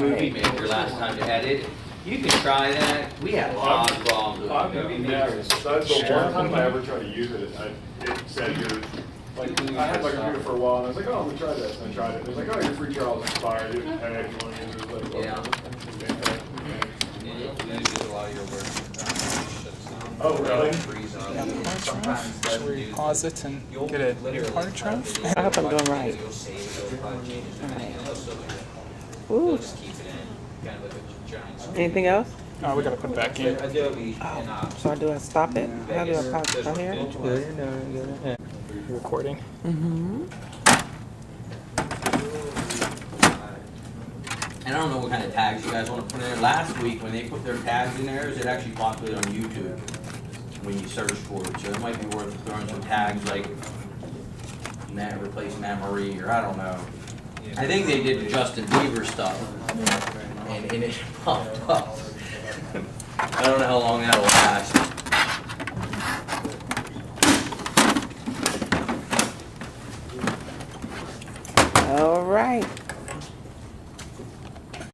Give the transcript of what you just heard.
Movie Maker last time to edit. You can try that. We had a lot of problems with I've Movie never, Maker. that's the one time I ever tried to use it, it said you're, like, I had my computer for a while, and I was like, oh, I'm gonna try this, and I tried it, and it was like, oh, your free trial is expired, and if you wanna use it, it was like, Yeah. a lot of your work. Oh, really? Hard drive. Should we pause it and get a new hard drive? I hope I'm doing right. Ooh. Anything else? Oh, we gotta put it back in. So do I stop it? How do I pause it? Right here? Recording. And I don't know what kind of tags you guys want to put in there. Last week, when they put their tags in there, it actually populated on YouTube when you search for it. So it might be worth throwing some tags like replace memory, or I don't know. I think they did the Justin Bieber stuff, and it popped up. I don't know how long that'll last. All right.